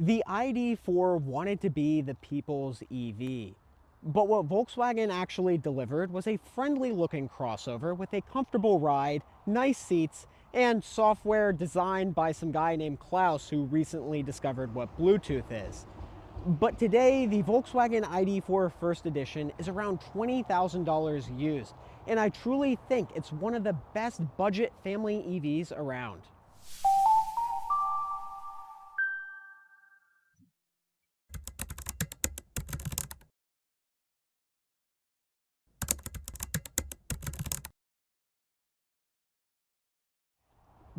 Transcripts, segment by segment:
The ID.4 wanted to be the people's EV, but what Volkswagen actually delivered was a friendly looking crossover with a comfortable ride, nice seats, and software designed by some guy named Klaus who recently discovered what Bluetooth is. But today, the Volkswagen ID.4 First Edition is around $20,000 used, and I truly think it's one of the best budget family EVs around.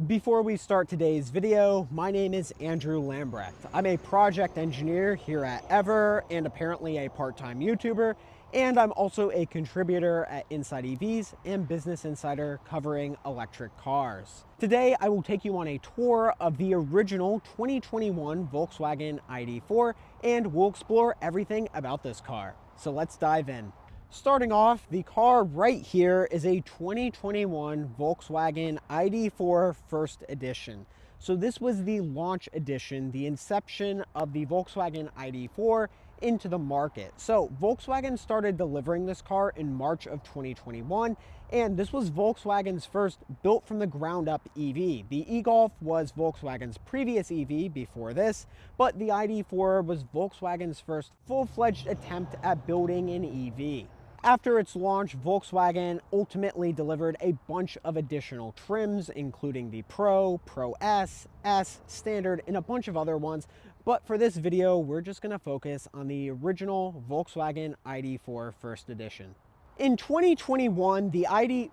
Before we start today's video, my name is Andrew Lambrecht. I'm a project engineer here at Ever and apparently a part-time YouTuber, and I'm also a contributor at Inside EVs and Business Insider covering electric cars. Today, I will take you on a tour of the original 2021 Volkswagen ID.4, and we'll explore everything about this car. So let's dive in. Starting off, the car right here is a 2021 Volkswagen ID.4 First Edition. So this was the launch edition, the inception of the Volkswagen ID.4 into the market. So Volkswagen started delivering this car in March of 2021, and this was Volkswagen's first built from the ground up EV. The e-Golf was Volkswagen's previous EV before this, but the ID.4 was Volkswagen's first full-fledged attempt at building an EV. After its launch, Volkswagen ultimately delivered a bunch of additional trims, including the Pro, Pro S, S, Standard, and a bunch of other ones. But for this video, we're just going to focus on the original Volkswagen ID.4 First Edition. In 2021, the ID...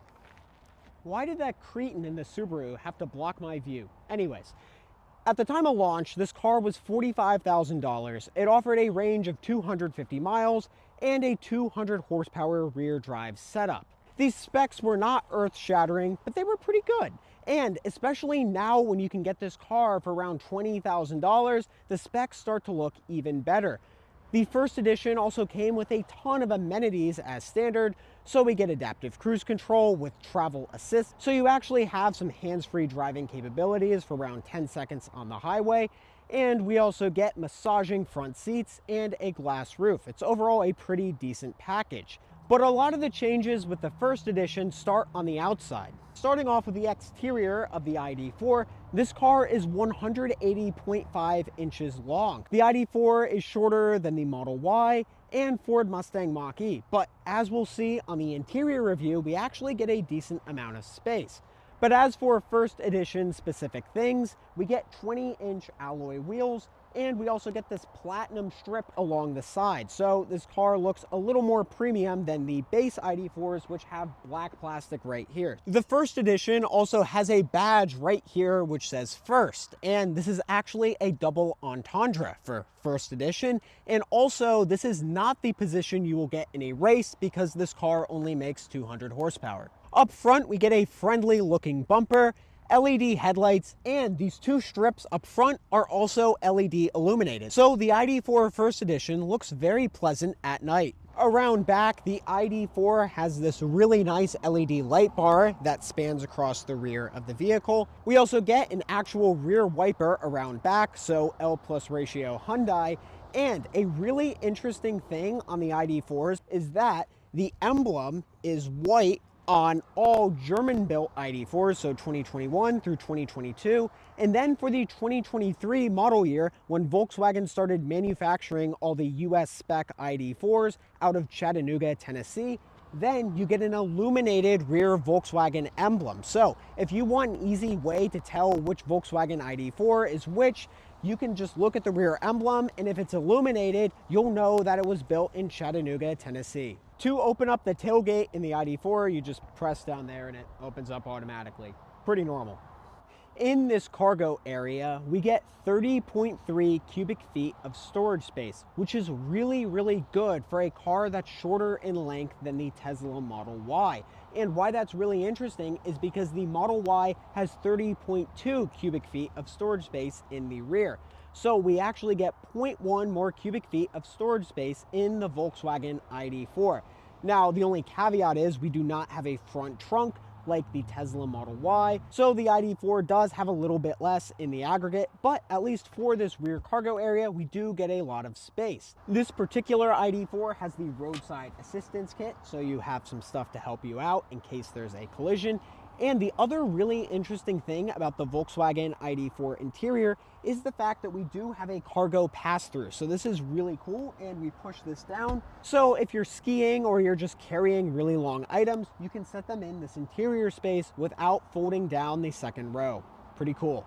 Why did that cretin in the Subaru have to block my view? Anyways, at the time of launch, this car was $45,000. It offered a range of 250 miles and a 200 horsepower rear drive setup. These specs were not earth-shattering, but they were pretty good. And especially now when you can get this car for around $20,000, the specs start to look even better. The First Edition also came with a ton of amenities as standard, so we get adaptive cruise control with travel assist, so you actually have some hands-free driving capabilities for around 10 seconds on the highway, and we also get massaging front seats and a glass roof. It's overall a pretty decent package. But a lot of the changes with the First Edition start on the outside. Starting off with the exterior of the ID.4, this car is 180.5 inches long. The ID.4 is shorter than the Model Y and Ford Mustang Mach-E, but as we'll see on the interior review, we actually get a decent amount of space. But as for First Edition specific things, we get 20-inch alloy wheels, and we also get this platinum strip along the side. So this car looks a little more premium than the base ID.4s, which have black plastic right here. The First Edition also has a badge right here which says First, and this is actually a double entendre for First Edition. And also, this is not the position you will get in a race because this car only makes 200 horsepower. Up front, we get a friendly looking bumper, LED headlights, and these two strips up front are also LED illuminated. So the ID.4 First Edition looks very pleasant at night. Around back, the ID.4 has this really nice LED light bar that spans across the rear of the vehicle. We also get an actual rear wiper around back, so L+ ratio Hyundai. And a really interesting thing on the ID.4s is that the emblem is white on all German-built ID.4s, so 2021 through 2022. And then for the 2023 model year, when Volkswagen started manufacturing all the US spec ID.4s out of Chattanooga, Tennessee, then you get an illuminated rear Volkswagen emblem. So if you want an easy way to tell which Volkswagen ID.4 is which, you can just look at the rear emblem, and if it's illuminated, you'll know that it was built in Chattanooga, Tennessee. To open up the tailgate in the ID.4, you just press down there and it opens up automatically. Pretty normal. In this cargo area, we get 30.3 cubic feet of storage space, which is really, really good for a car that's shorter in length than the Tesla Model Y. And why that's really interesting is because the Model Y has 30.2 cubic feet of storage space in the rear. So we actually get 0.1 more cubic feet of storage space in the Volkswagen ID.4. Now, the only caveat is we do not have a front trunk like the Tesla Model Y. So the ID.4 does have a little bit less in the aggregate, but at least for this rear cargo area, we do get a lot of space. This particular ID.4 has the roadside assistance kit, so you have some stuff to help you out in case there's a collision. And the other really interesting thing about the Volkswagen ID.4 interior is the fact that we do have a cargo pass-through. So this is really cool, and we push this down. So if you're skiing or you're just carrying really long items, you can set them in this interior space without folding down the second row. Pretty cool.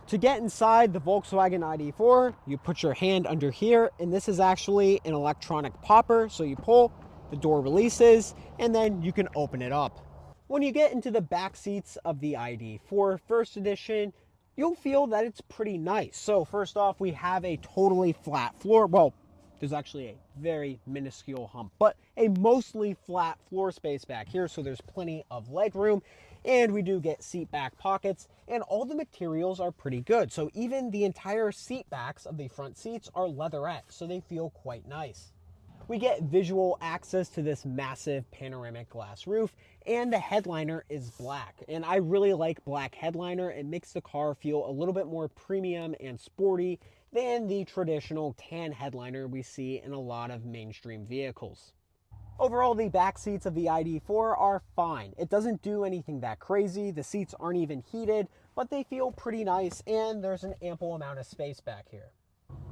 To get inside the Volkswagen ID.4, you put your hand under here, and this is actually an electronic popper. So you pull, the door releases, and then you can open it up. When you get into the back seats of the ID.4 First Edition, you'll feel that it's pretty nice. So first off, we have a totally flat floor. Well, there's actually a very minuscule hump, but a mostly flat floor space back here. So there's plenty of leg room, and we do get seat back pockets, and all the materials are pretty good. So even the entire seat backs of the front seats are leatherette, so they feel quite nice. We get visual access to this massive panoramic glass roof, and the headliner is black. And I really like black headliner. It makes the car feel a little bit more premium and sporty than the traditional tan headliner we see in a lot of mainstream vehicles. Overall, the back seats of the ID.4 are fine. It doesn't do anything that crazy. The seats aren't even heated, but they feel pretty nice, and there's an ample amount of space back here.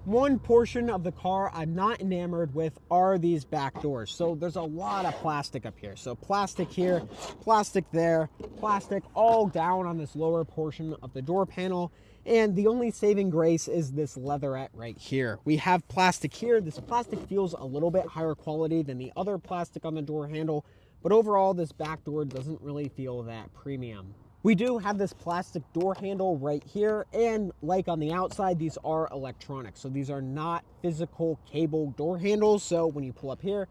One portion of the car I'm not enamored with are these back doors. So there's a lot of plastic up here. So plastic here, plastic there, plastic all down on this lower portion of the door panel. And the only saving grace is this leatherette right here. We have plastic here. This plastic feels a little bit higher quality than the other plastic on the door handle, but overall this back door doesn't really feel that premium. We do have this plastic door handle right here, and like on the outside, these are electronic. So these are not physical cable door handles. So when you pull up here,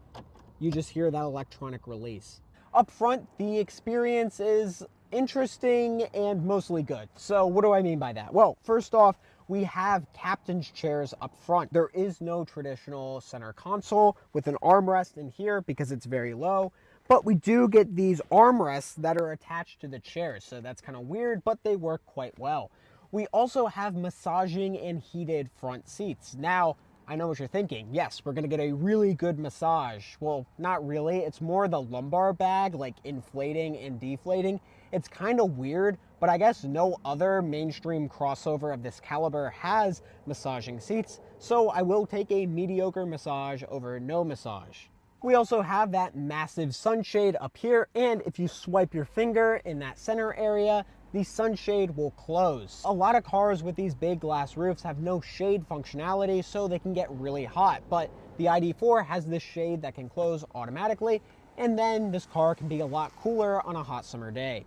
you just hear that electronic release. Up front, the experience is interesting and mostly good. So what do I mean by that? Well, first off, we have captain's chairs up front. There is no traditional center console with an armrest in here because it's very low. But we do get these armrests that are attached to the chairs, so that's kind of weird, but they work quite well. We also have massaging and heated front seats. Now, I know what you're thinking. Yes, we're gonna get a really good massage. Well, not really. It's more the lumbar bag, like inflating and deflating. It's kind of weird, but I guess no other mainstream crossover of this caliber has massaging seats, so I will take a mediocre massage over no massage. We also have that massive sunshade up here, and if you swipe your finger in that center area, the sunshade will close. A lot of cars with these big glass roofs have no shade functionality, so they can get really hot, but the ID.4 has this shade that can close automatically, and then this car can be a lot cooler on a hot summer day.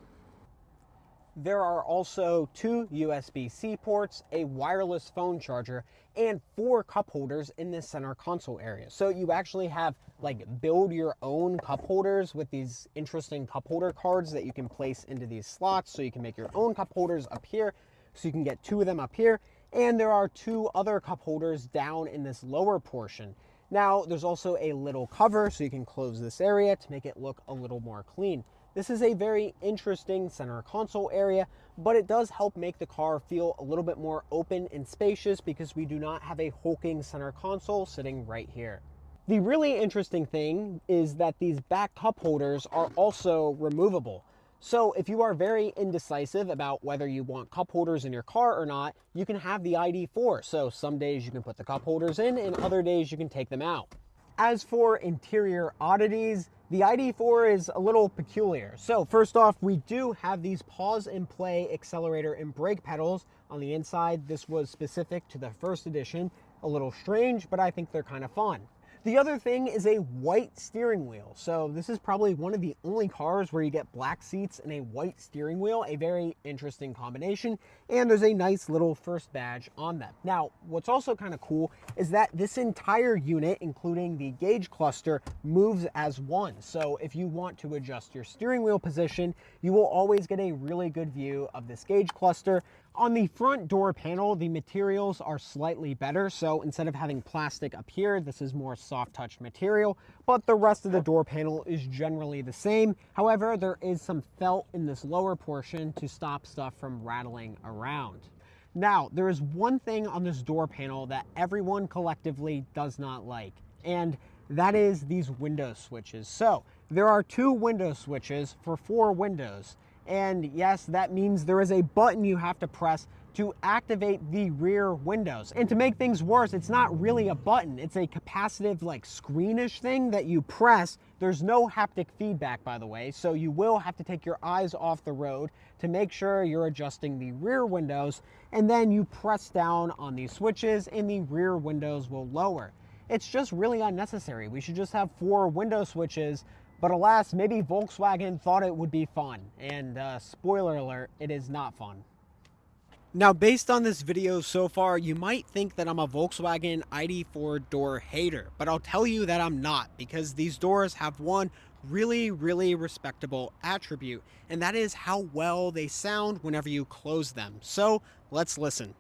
There are also 2 USB-C ports, a wireless phone charger, and 4 cup holders in this center console area. So you actually have like build your own cup holders with these interesting cup holder cards that you can place into these slots. So you can make your own cup holders up here. So you can get 2 of them up here. And there are 2 other cup holders down in this lower portion. Now there's also a little cover so you can close this area to make it look a little more clean. This is a very interesting center console area, but it does help make the car feel a little bit more open and spacious because we do not have a hulking center console sitting right here. The really interesting thing is that these back cup holders are also removable. So if you are very indecisive about whether you want cup holders in your car or not, you can have the ID.4. So some days you can put the cup holders in and other days you can take them out. As for interior oddities, the ID.4 is a little peculiar. So first off, we do have these pause and play accelerator and brake pedals on the inside. This was specific to the first edition. A little strange, but I think they're kind of fun. The other thing is a white steering wheel. So this is probably one of the only cars where you get black seats and a white steering wheel, a very interesting combination. And there's a nice little first badge on them. Now, what's also kind of cool is that this entire unit, including the gauge cluster, moves as one. So if you want to adjust your steering wheel position, you will always get a really good view of this gauge cluster. On the front door panel, the materials are slightly better. So instead of having plastic up here, this is more soft touch material, but the rest of the door panel is generally the same. However, there is some felt in this lower portion to stop stuff from rattling around. Now, there is one thing on this door panel that everyone collectively does not like, and that is these window switches. So there are 2 window switches for 4 windows. And yes, that means there is a button you have to press to activate the rear windows. And to make things worse, it's not really a button. It's a capacitive, like, screenish thing that you press. There's no haptic feedback, by the way, so you will have to take your eyes off the road to make sure you're adjusting the rear windows, and then you press down on these switches and the rear windows will lower. It's just really unnecessary. We should just have 4 window switches. But alas, maybe Volkswagen thought it would be fun, and spoiler alert, it is not fun. Now, based on this video so far, you might think that I'm a Volkswagen ID.4 door hater, but I'll tell you that I'm not, because these doors have one really respectable attribute, and that is how well they sound whenever you close them. So let's listen.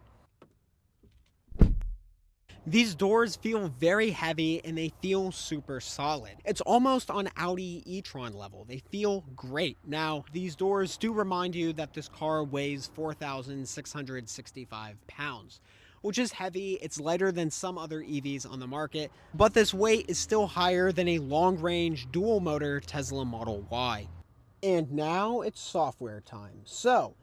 These doors feel very heavy and they feel super solid. It's almost on Audi e-tron level. They feel great. Now, these doors do remind you that this car weighs 4,665 pounds, which is heavy. It's lighter than some other EVs on the market, but this weight is still higher than a long-range dual-motor Tesla Model Y. And now it's software time. So,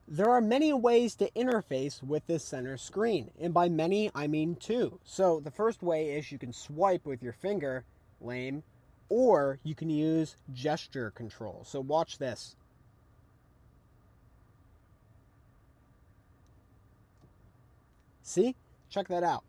there are many ways to interface with this center screen, and by many, I mean 2. So the first way is you can swipe with your finger, lame, or you can use gesture control. So watch this. See? Check that out.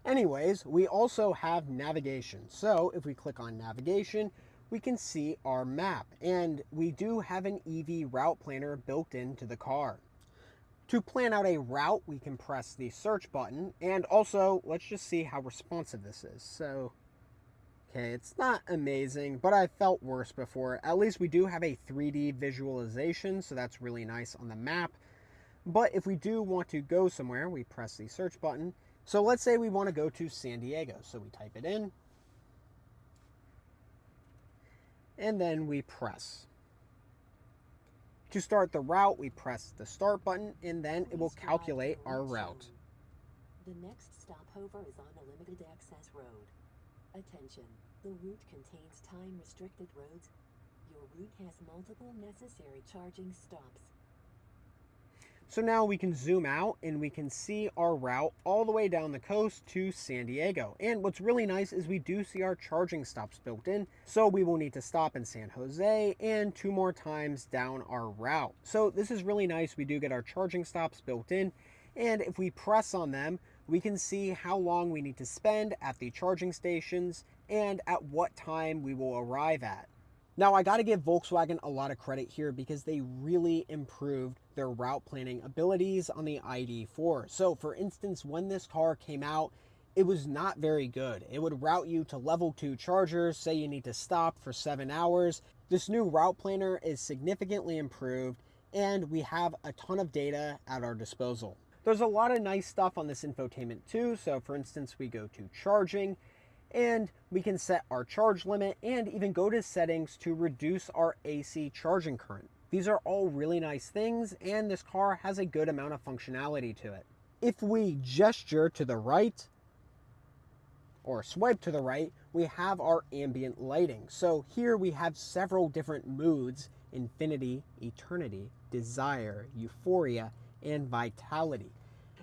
Anyways, we also have navigation. So if we click on navigation, we can see our map, and we do have an EV route planner built into the car. To plan out a route, we can press the search button, and also let's just see how responsive this is. So, okay, it's not amazing, but I felt worse before. At least we do have a 3D visualization, so that's really nice on the map. But if we do want to go somewhere, we press the search button. So let's say we want to go to San Diego. So we type it in, and then we press. To start the route, we press the start button, and then it will calculate our route. The next stopover is on a limited access road. Attention, the route contains time-restricted roads. Your route has multiple necessary charging stops. So now we can zoom out and we can see our route all the way down the coast to San Diego. And what's really nice is we do see our charging stops built in. So we will need to stop in San Jose and 2 more times down our route. So this is really nice. We do get our charging stops built in. And if we press on them, we can see how long we need to spend at the charging stations and at what time we will arrive at. Now, I got to give Volkswagen a lot of credit here because they really improved their route planning abilities on the ID.4. So, for instance, when this car came out, it was not very good. It would route you to level 2 chargers, say you need to stop for 7 hours. This new route planner is significantly improved, and we have a ton of data at our disposal. There's a lot of nice stuff on this infotainment too. So, for instance, we go to charging, and we can set our charge limit and even go to settings to reduce our AC charging current. These are all really nice things, and this car has a good amount of functionality to it. If we gesture to the right or swipe to the right, we have our ambient lighting. So here we have several different moods: infinity, eternity, desire, euphoria, and vitality.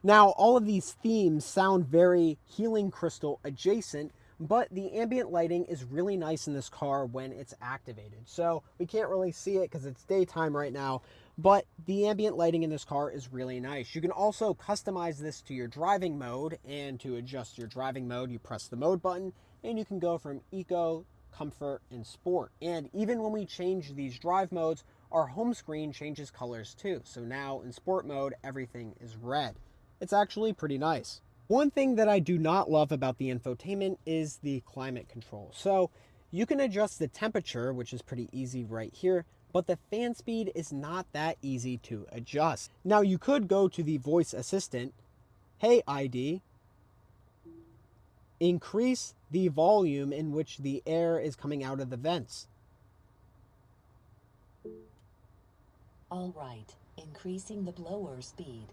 Now, all of these themes sound very Healing Crystal adjacent, but the ambient lighting is really nice in this car when it's activated. So we can't really see it because it's daytime right now, but the ambient lighting in this car is really nice. You can also customize this to your driving mode, and to adjust your driving mode, you press the mode button, and you can go from eco, comfort, and sport. And even when we change these drive modes, our home screen changes colors too. So now in sport mode, everything is red. It's actually pretty nice. One thing that I do not love about the infotainment is the climate control. So You can adjust the temperature, which is pretty easy right here, but the fan speed is not that easy to adjust. Now you could go to the voice assistant. Hey ID, increase the volume in which the air is coming out of the vents. All right, increasing the blower speed.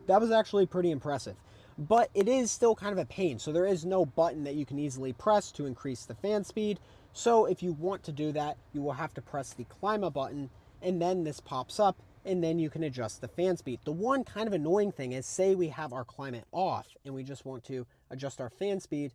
That was actually pretty impressive, but it is still kind of a pain. So there is no button that you can easily press to increase the fan speed. So if you want to do that, you will have to press the climate button, and then this pops up, and then you can adjust the fan speed. The one kind of annoying thing is, say we have our climate off and we just want to adjust our fan speed,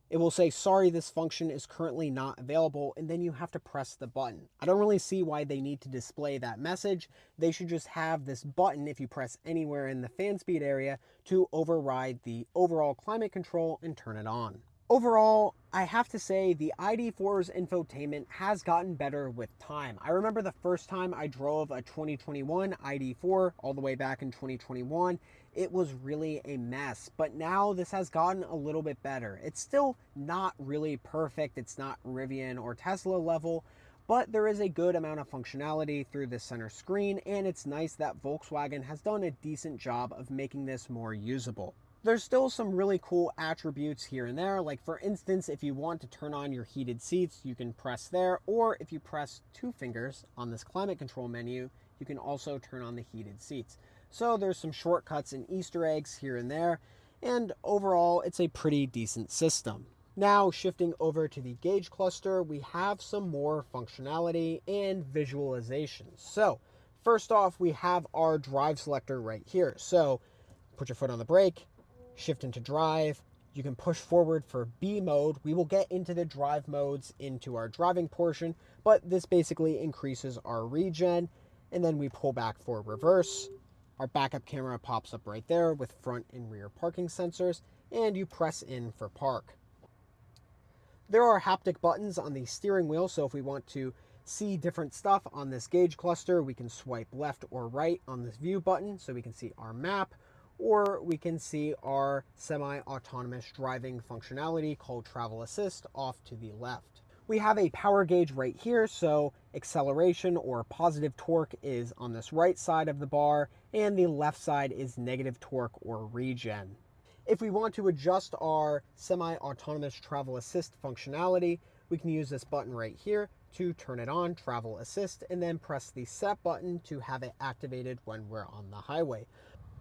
it will say, sorry, this function is currently not available, and then you have to press the button. I don't really see why they need to display that message. They should just have this button, if you press anywhere in the fan speed area, to override the overall climate control and turn it on. Overall, I have to say the ID.4's infotainment has gotten better with time. I remember the first time I drove a 2021 ID.4 all the way back in 2021, it was really a mess. But now this has gotten a little bit better. It's still not really perfect. It's not Rivian or Tesla level, but there is a good amount of functionality through the center screen, and it's nice that Volkswagen has done a decent job of making this more usable. There's still some really cool attributes here and there. Like for instance, if you want to turn on your heated seats, you can press there, or if you press 2 fingers on this climate control menu, you can also turn on the heated seats. So there's some shortcuts and Easter eggs here and there, and overall it's a pretty decent system. Now shifting over to the gauge cluster, we have some more functionality and visualizations. So first off, we have our drive selector right here. So put your foot on the brake, shift into drive. You can push forward for B mode. We will get into the drive modes into our driving portion, but this basically increases our regen. And then we pull back for reverse. Our backup camera pops up right there with front and rear parking sensors, and you press in for park. There are haptic buttons on the steering wheel, so if we want to see different stuff on this gauge cluster, we can swipe left or right on this view button so we can see our map, or we can see our semi-autonomous driving functionality called Travel Assist off to the left. We have a power gauge right here, so acceleration or positive torque is on this right side of the bar, and the left side is negative torque or regen. If we want to adjust our semi-autonomous Travel Assist functionality, we can use this button right here to turn it on, Travel Assist, and then press the set button to have it activated when we're on the highway.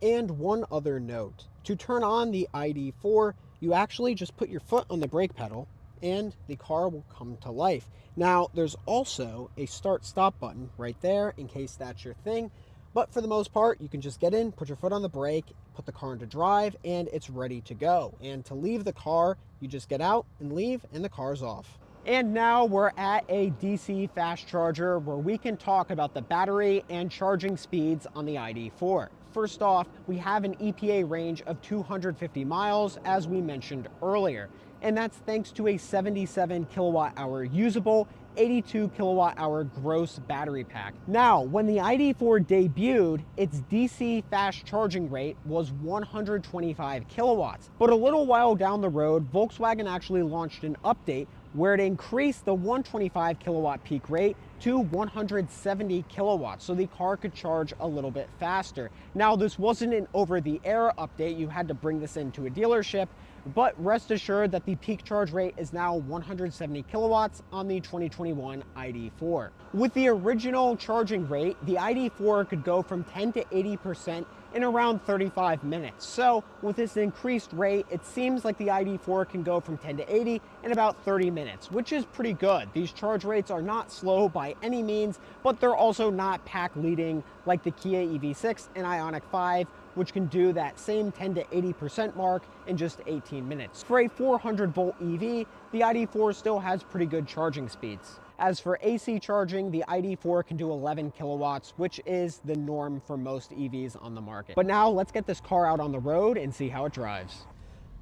And one other note, to turn on the ID.4, you actually just put your foot on the brake pedal and the car will come to life. Now, there's also a start-stop button right there in case that's your thing, but for the most part, you can just get in, put your foot on the brake, put the car into drive, and it's ready to go. And to leave the car, you just get out and leave, and the car's off. And now we're at a DC fast charger where we can talk about the battery and charging speeds on the ID.4. First off, we have an EPA range of 250 miles, as we mentioned earlier, and that's thanks to a 77 kilowatt hour usable, 82 kilowatt hour gross battery pack. Now, when the ID.4 debuted, its DC fast charging rate was 125 kilowatts. But a little while down the road, Volkswagen actually launched an update where it increased the 125 kilowatt peak rate to 170 kilowatts, so the car could charge a little bit faster. Now, this wasn't an over-the-air update. You had to bring this into a dealership, but rest assured that the peak charge rate is now 170 kilowatts on the 2021 ID.4. With the original charging rate, the ID.4 could go from 10 to 80% in around 35 minutes. So with this increased rate, it seems like the ID.4 can go from 10 to 80 in about 30 minutes, which is pretty good. These charge rates are not slow by any means, but they're also not pack leading like the Kia EV6 and Ioniq 5, which can do that same 10 to 80% mark in just 18 minutes. For a 400 volt EV, the ID.4 still has pretty good charging speeds. As for AC charging, the ID.4 can do 11 kilowatts, which is the norm for most EVs on the market. But now let's get this car out on the road and see how it drives.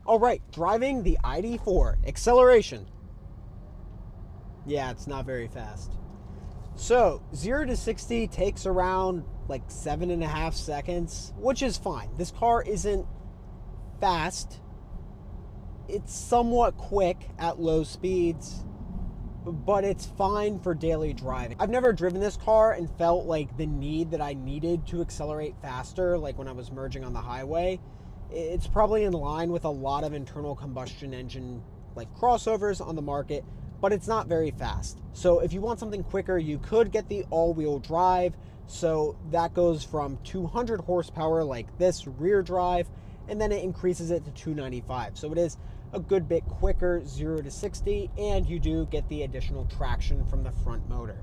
All right, driving the ID.4, acceleration. Yeah, it's not very fast. So 0 to 60 takes around like 7.5 seconds, which is fine. This car isn't fast. It's somewhat quick at low speeds. but it's fine for daily driving. I've never driven this car and felt like the need that I needed to accelerate faster, like when I was merging on the highway. It's probably in line with a lot of internal combustion engine like crossovers on the market, but it's not very fast. So if you want something quicker, you could get the all-wheel drive. So that goes from 200 horsepower like this rear drive, and then it increases it to 295. So it is a good bit quicker, 0 to 60, and you do get the additional traction from the front motor.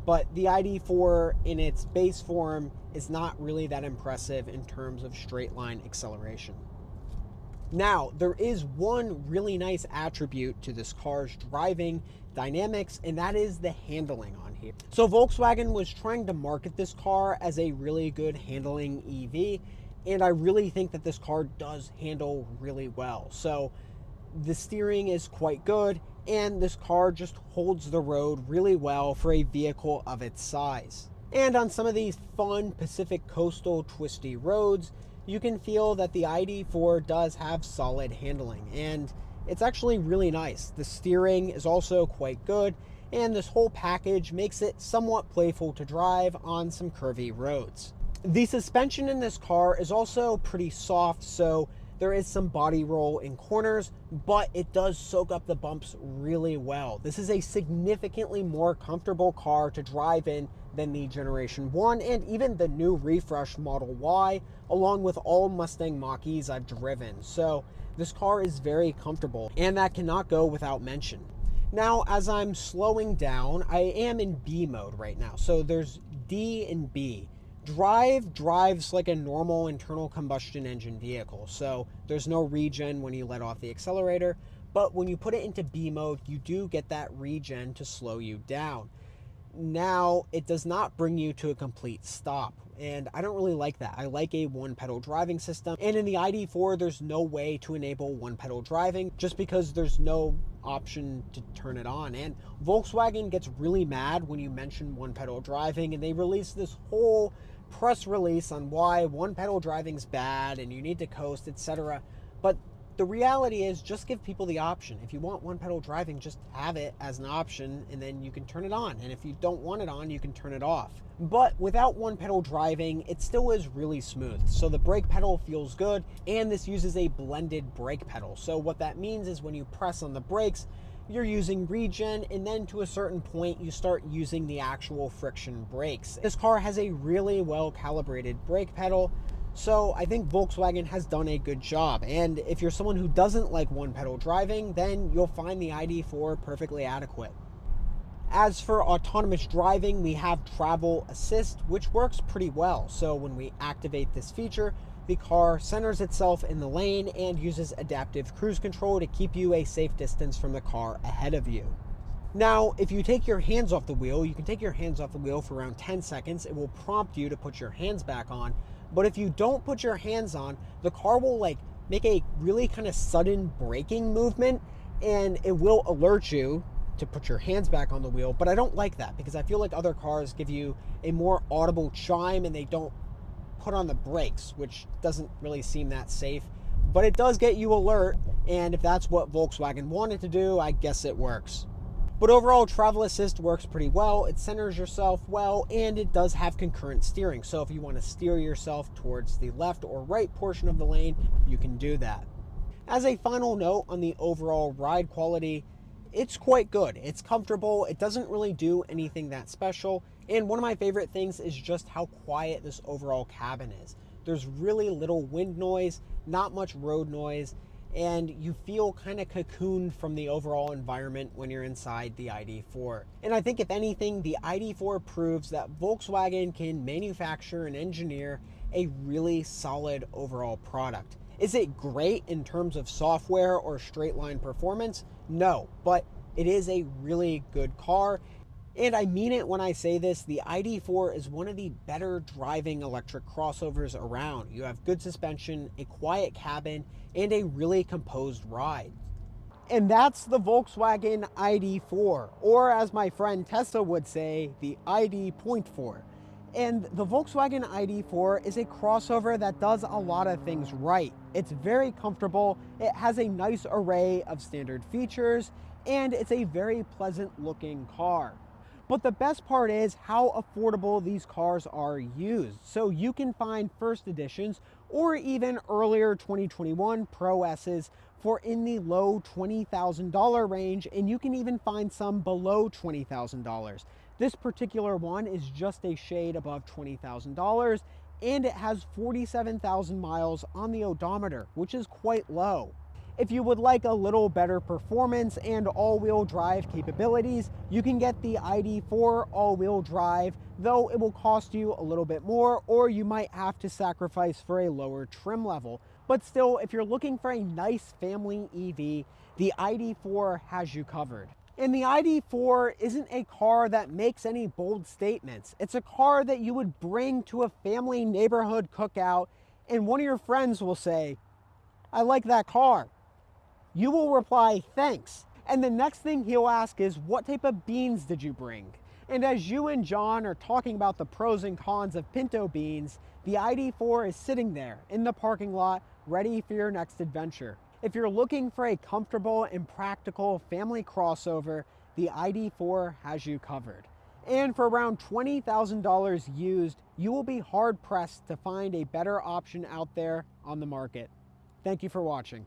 But the ID.4 in its base form is not really that impressive in terms of straight line acceleration. Now, there is one really nice attribute to this car's driving dynamics, and that is the handling on here. So Volkswagen was trying to market this car as a really good handling EV, and I really think that this car does handle really well. So the steering is quite good, and this car just holds the road really well for a vehicle of its size. And on some of these fun Pacific coastal twisty roads, you can feel that the ID.4 does have solid handling, and it's actually really nice. The steering is also quite good, and this whole package makes it somewhat playful to drive on some curvy roads. The suspension in this car is also pretty soft, so there is some body roll in corners, but it does soak up the bumps really well. This is a significantly more comfortable car to drive in than the Generation 1 and even the new refreshed Model Y, along with all Mustang Mach-E's I've driven. So this car is very comfortable, and that cannot go without mention. Now, as I'm slowing down, I am in B mode right now. So there's D and B. Drive drives like a normal internal combustion engine vehicle, so there's no regen when you let off the accelerator, but when you put it into B mode, you do get that regen to slow you down. Now, it does not bring you to a complete stop, and I don't really like that. I like a one-pedal driving system, and in the ID.4, there's no way to enable one-pedal driving just because there's no option to turn it on. And Volkswagen gets really mad when you mention one-pedal driving, and they release this whole press release on why one-pedal driving's bad and you need to coast, etc. But the reality is, just give people the option. If you want one-pedal driving, just have it as an option, and then you can turn it on. And if you don't want it on, you can turn it off. But without one-pedal driving, it still is really smooth. So the brake pedal feels good, and this uses a blended brake pedal. So what that means is when you press on the brakes, you're using regen, and then to a certain point, you start using the actual friction brakes. This car has a really well-calibrated brake pedal, so I think Volkswagen has done a good job. And if you're someone who doesn't like one-pedal driving, then you'll find the ID.4 perfectly adequate. As for autonomous driving, we have travel assist, which works pretty well. So when we activate this feature, the car centers itself in the lane and uses adaptive cruise control to keep you a safe distance from the car ahead of you. Now, if you take your hands off the wheel, you can take your hands off the wheel for around 10 seconds. It will prompt you to put your hands back on. But if you don't put your hands on, the car will make a really kind of sudden braking movement, and it will alert you to put your hands back on the wheel. But I don't like that because I feel like other cars give you a more audible chime and they don't put on the brakes, which doesn't really seem that safe. But it does get you alert, and if that's what Volkswagen wanted to do, I guess it works. But overall, travel assist works pretty well. It centers yourself well, and it does have concurrent steering. So if you want to steer yourself towards the left or right portion of the lane, you can do that. As a final note on the overall ride quality, it's quite good. It's comfortable. It doesn't really do anything that special. And one of my favorite things is just how quiet this overall cabin is. There's really little wind noise, not much road noise, and you feel kind of cocooned from the overall environment when you're inside the ID.4. And I think if anything, the ID.4 proves that Volkswagen can manufacture and engineer a really solid overall product. Is it great in terms of software or straight line performance? No, but it is a really good car. And I mean it when I say this, the ID.4 is one of the better driving electric crossovers around. You have good suspension, a quiet cabin, and a really composed ride. And that's the Volkswagen ID.4, or as my friend Tessa would say, the ID.4. And the Volkswagen ID.4 is a crossover that does a lot of things right. It's very comfortable, it has a nice array of standard features, and it's a very pleasant looking car. But the best part is how affordable these cars are used. So you can find first editions or even earlier 2021 Pro S's for in the low $20,000 range, and you can even find some below $20,000. This particular one is just a shade above $20,000, and it has 47,000 miles on the odometer, which is quite low. If you would like a little better performance and all-wheel drive capabilities, you can get the ID.4 all-wheel drive, though it will cost you a little bit more, or you might have to sacrifice for a lower trim level. But still, if you're looking for a nice family EV, the ID.4 has you covered. And the ID.4 isn't a car that makes any bold statements. It's a car that you would bring to a family neighborhood cookout, and one of your friends will say, "I like that car." You will reply, "Thanks." And the next thing he'll ask is, "What type of beans did you bring?" And as you and John are talking about the pros and cons of pinto beans, the ID.4 is sitting there in the parking lot, ready for your next adventure. If you're looking for a comfortable and practical family crossover, the ID.4 has you covered. And for around $20,000 used, you will be hard pressed to find a better option out there on the market. Thank you for watching.